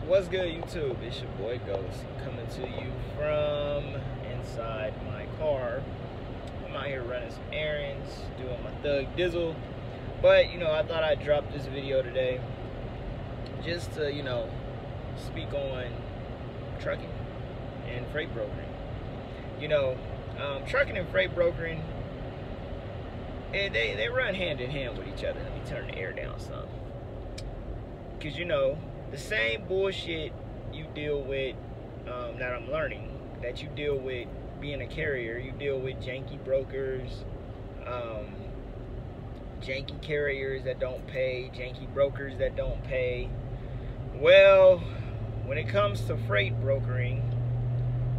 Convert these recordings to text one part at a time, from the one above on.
What's good, YouTube? It's your boy Ghost coming to you from inside my car. I'm out here running some errands, doing my thug dizzle. But, I thought I'd drop this video today just to, speak on trucking and freight brokering. Trucking and freight brokering, they run hand in hand with each other. Let me turn the air down some. Because, the same bullshit you deal with, that I'm learning, that you deal with being a carrier, you deal with janky brokers, janky carriers that don't pay, janky brokers that don't pay. Well, when it comes to freight brokering,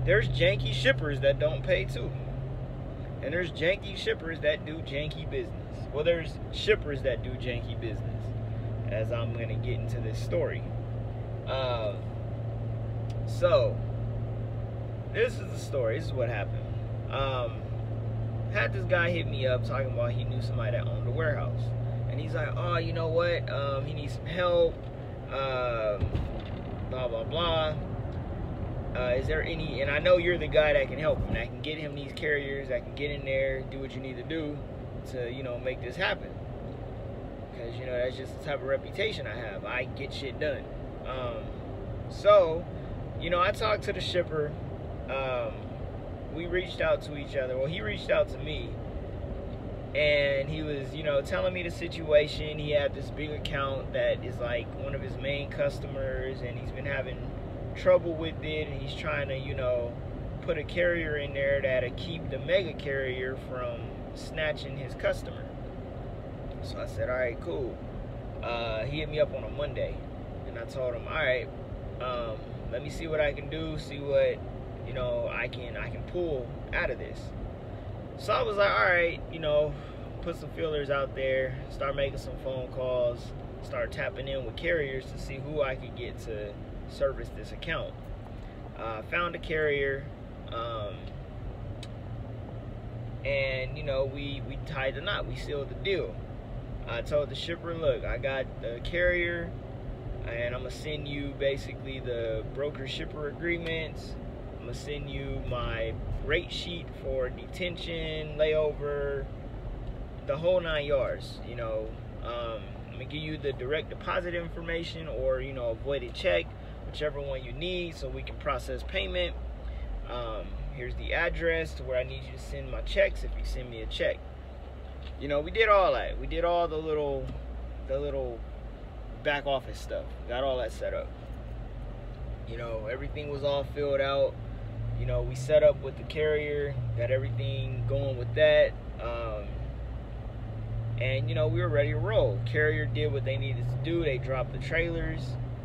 there's janky shippers that don't pay too. And there's janky shippers that do janky business. Well, there's shippers that do janky business, as I'm going to get into this story. So this is the story. This is what happened. Had this guy hit me up talking about he knew somebody that owned a warehouse, and he's like, oh, you know what, he needs some help, blah blah blah. Is there any, and I know you're the guy that can help him, that can get him these carriers, that can get in there, do what you need to do to, make this happen. Because, that's just the type of reputation I have. I get shit done. So, I talked to the shipper. We reached out to each other. Well, he reached out to me. And he was, telling me the situation. He had this big account that is like one of his main customers. And he's been having trouble with it. And he's trying to, put a carrier in there that'll keep the mega carrier from snatching his customer. So I said, all right, cool. He hit me up on a Monday, and I told him, all right, let me see what I can do, see what, I can pull out of this. So I was like, all right, put some feelers out there, start making some phone calls, start tapping in with carriers to see who I could get to service this account. Found a carrier, and, we tied the knot, we sealed the deal. I told the shipper, look, I got the carrier, and I'm going to send you basically the broker shipper agreements. I'm going to send you my rate sheet for detention, layover, the whole 9 yards. I'm going to give you the direct deposit information or, avoided check, whichever one you need, so we can process payment. Here's the address to where I need you to send my checks if you send me a check. We did all that. We did all the little back office stuff. Got all that set up. Everything was all filled out. We set up with the carrier, got everything going with that. And, we were ready to roll. Carrier did what they needed to do. They dropped the trailers.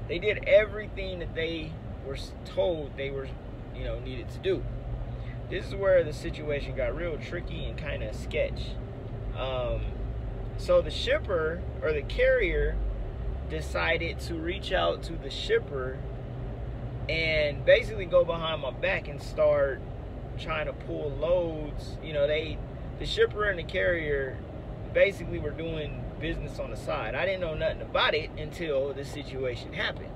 They did everything that they were told they were, needed to do. This is where the situation got real tricky and kind of sketch. So the shipper or the carrier decided to reach out to the shipper and basically go behind my back and start trying to pull loads. The shipper and the carrier basically were doing business on the side. I didn't know nothing about it until this situation happened.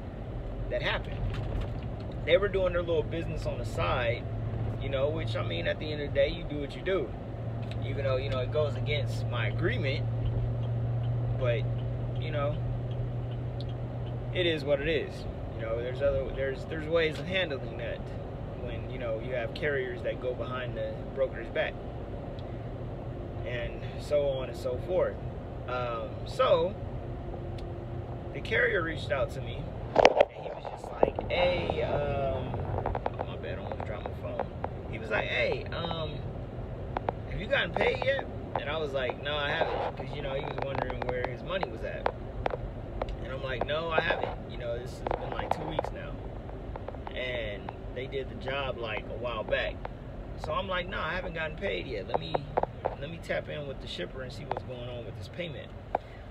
They were doing their little business on the side, which, at the end of the day, you do what you do. Even though, it goes against my agreement, but, it is what it is. There's ways of handling that when, you have carriers that go behind the broker's back, and so on and so forth. So, the carrier reached out to me, and he was just like, hey, my bad, I almost dropped my phone. He was like, hey, have you gotten paid yet? And I was like, no, I haven't, because, he was wondering where his money was at. And I'm like, no, I haven't. This has been like 2 weeks now. And they did the job like a while back. So I'm like, no, I haven't gotten paid yet. Let me tap in with the shipper and see what's going on with this payment.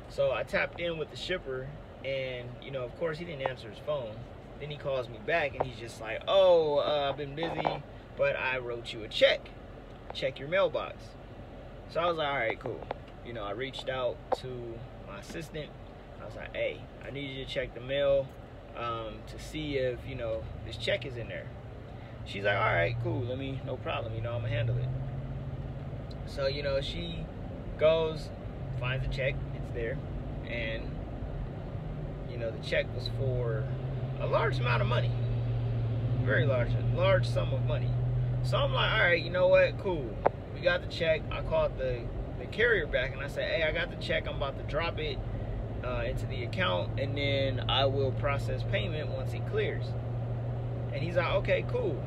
So I tapped in with the shipper, and, of course, he didn't answer his phone. Then he calls me back, and he's just like, oh, I've been busy, but I wrote you a check. Check your mailbox. So I was like, all right, cool. I reached out to my assistant. I was like, hey, I need you to check the mail to see if, you know, this check is in there. She's like, all right, cool, no problem, you know, I'm gonna handle it. So, you know, she goes, finds the check, it's there, and, you know, the check was for a large amount of money. Very large sum of money. So I'm like, all right, you know what, cool. We got the check. I called the carrier back and I said, hey, I got the check. I'm about to drop it into the account, and then I will process payment once it clears. And he's like, okay, cool.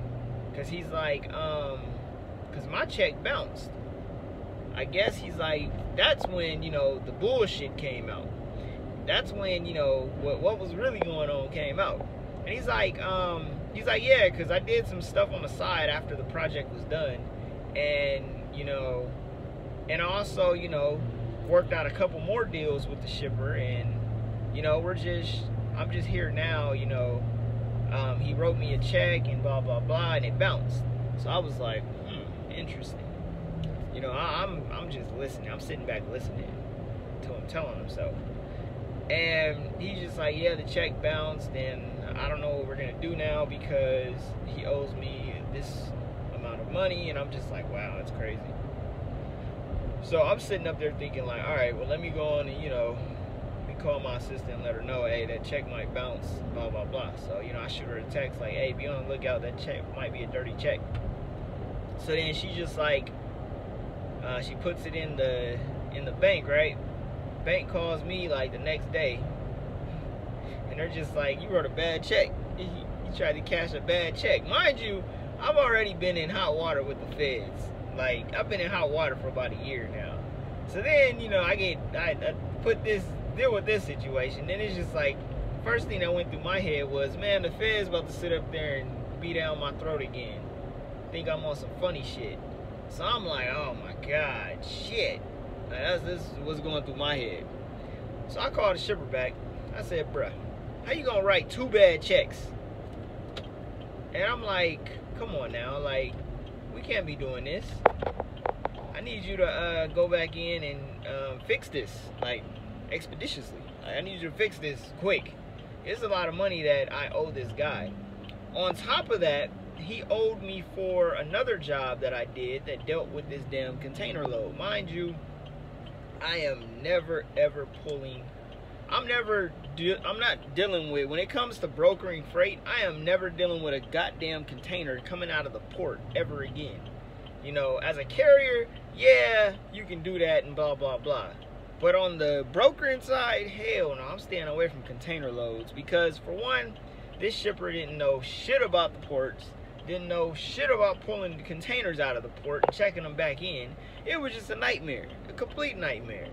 Because he's like, because my check bounced. I guess he's like, that's when, you know, the bullshit came out. That's when, you know, what was really going on came out. And he's like, yeah, because I did some stuff on the side after the project was done. And, you know, and also, you know, worked out a couple more deals with the shipper. And, you know, I'm just here now, you know. He wrote me a check and blah, blah, blah, and it bounced. So I was like, interesting. You know, I'm just listening. I'm sitting back listening to him telling him so. And he's just like, yeah, the check bounced, and I don't know what we're going to do now because he owes me this amount of money. And I'm just like, wow, that's crazy. So I'm sitting up there thinking like, all right, well, let me go on and, you know, call my assistant and let her know, hey, that check might bounce, blah, blah, blah. So, you know, I shoot her a text like, hey, be on the lookout, that check might be a dirty check. So then she just like, she puts it in the bank, right? Bank calls me like the next day, and they're just like, you wrote a bad check. You tried to cash a bad check. Mind you, I've already been in hot water with the feds. Like, I've been in hot water for about a year now. So then, you know, I deal with this situation. Then it's just like, first thing that went through my head was, man, the feds about to sit up there and be down my throat again. Think I'm on some funny shit. So I'm like, oh my God, shit. Like, this is what's going through my head. So I called the shipper back. I said, bruh, how you gonna write 2 bad checks? And I'm like, come on now, like, we can't be doing this. I need you to go back in and fix this, like, expeditiously. I need you to fix this quick. It's a lot of money that I owe this guy. On top of that, he owed me for another job that I did that dealt with this damn container load. Mind you, I am never ever pulling, I'm not dealing with, when it comes to brokering freight, I am never dealing with a goddamn container coming out of the port ever again. You know, as a carrier, yeah, you can do that and blah blah blah. But on the brokering side, hell no, I'm staying away from container loads, because for one, this shipper didn't know shit about the ports, didn't know shit about pulling the containers out of the port and checking them back in. It was just a nightmare, a complete nightmare.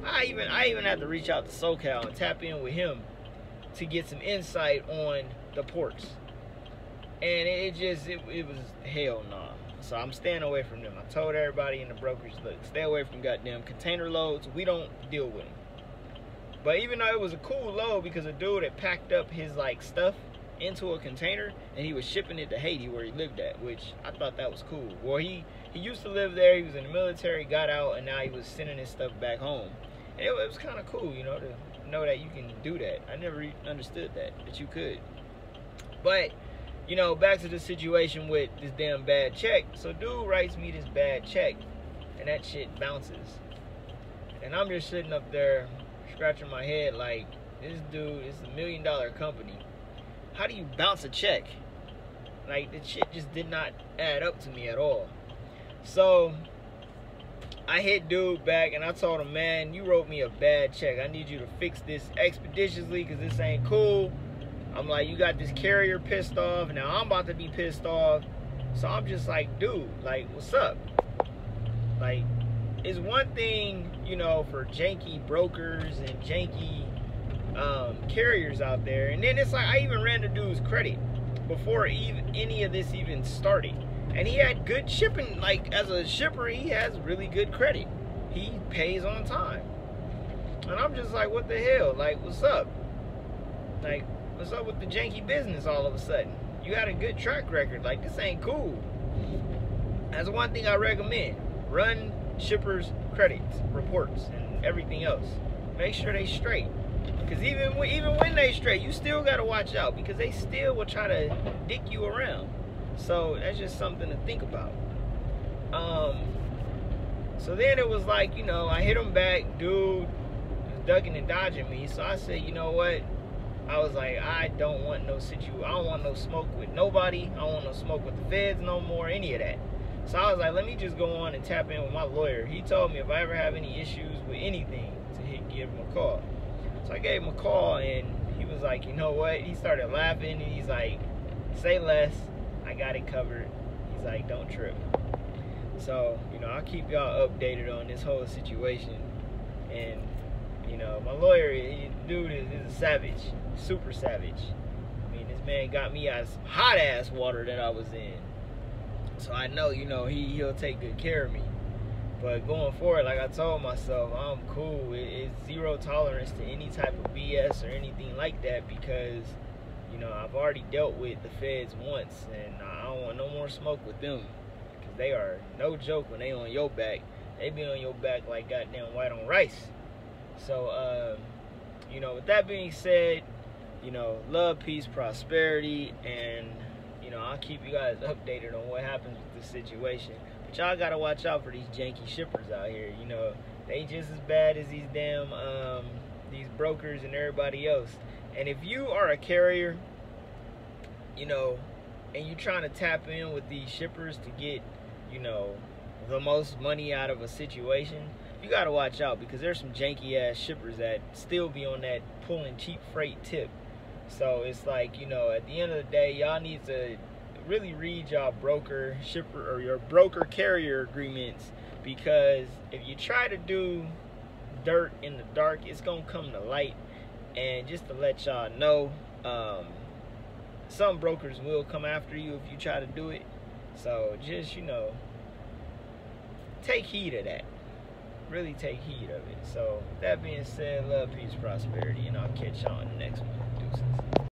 I even had to reach out to SoCal and tap in with him to get some insight on the ports. And it was hell no. So I'm staying away from them. I told everybody in the brokerage, look, stay away from goddamn container loads. We don't deal with them. But even though it was a cool load, because a dude had packed up his like stuff into a container and he was shipping it to Haiti where he lived at, which I thought that was cool. Well, he used to live there, he was in the military, got out, and now he was sending his stuff back home. And it was kind of cool, you know, to know that you can do that. I never understood that you could. But, you know, back to the situation with this damn bad check. So dude writes me this bad check, and that shit bounces. And I'm just sitting up there scratching my head like, this dude is $1 million company. How do you bounce a check? Like, the shit just did not add up to me at all. So I hit dude back and I told him, man, you wrote me a bad check. I need you to fix this expeditiously because this ain't cool. I'm like, you got this carrier pissed off. Now I'm about to be pissed off. So I'm just like, dude, like, what's up? Like, it's one thing, you know, for janky brokers and janky carriers out there. And then it's like, I even ran the dude's credit before even any of this even started. And he had good shipping. Like, as a shipper, he has really good credit. He pays on time. And I'm just like, what the hell? Like, what's up? Like, what's up with the janky business all of a sudden? You had a good track record. Like, this ain't cool. That's one thing I recommend. Run shippers' credits, reports, and everything else. Make sure they straight. Because even when they straight, you still got to watch out, because they still will try to dick you around. So that's just something to think about. So then it was like, you know, I hit him back. Dude was ducking and dodging me. So I said, you know what? I was like, I don't want no I don't want no smoke with nobody. I don't want no smoke with the feds no more, any of that. So I was like, let me just go on and tap in with my lawyer. He told me if I ever have any issues with anything, to give him a call. So I gave him a call, and he was like, you know what? He started laughing, and he's like, say less. I got it covered. He's like, don't trip. So, you know, I'll keep y'all updated on this whole situation. And, you know, my lawyer, dude is a savage. Super savage. I mean, this man got me out of some hot ass water that I was in. So I know, you know, he'll take good care of me. But going forward, like I told myself, I'm cool. It's zero tolerance to any type of BS or anything like that, because, you know, I've already dealt with the feds once, and I don't want no more smoke with them, because they are no joke when they on your back. They be on your back like goddamn white on rice. So, you know, with that being said, you know, love, peace, prosperity, and, you know, I'll keep you guys updated on what happens with this situation. But y'all gotta watch out for these janky shippers out here. You know, they just as bad as these damn, these brokers and everybody else. And if you are a carrier, you know, and you're trying to tap in with these shippers to get, you know, the most money out of a situation, you gotta watch out, because there's some janky ass shippers that still be on that pulling cheap freight tip. So it's like, you know, at the end of the day, y'all need to really read y'all broker shipper or your broker carrier agreements, because if you try to do dirt in the dark, it's gonna come to light. And just to let y'all know, some brokers will come after you if you try to do it. So just, you know, take heed of that. Really take heed of it. So with that being said, love, peace, prosperity, and I'll catch y'all in the next one. Deuces.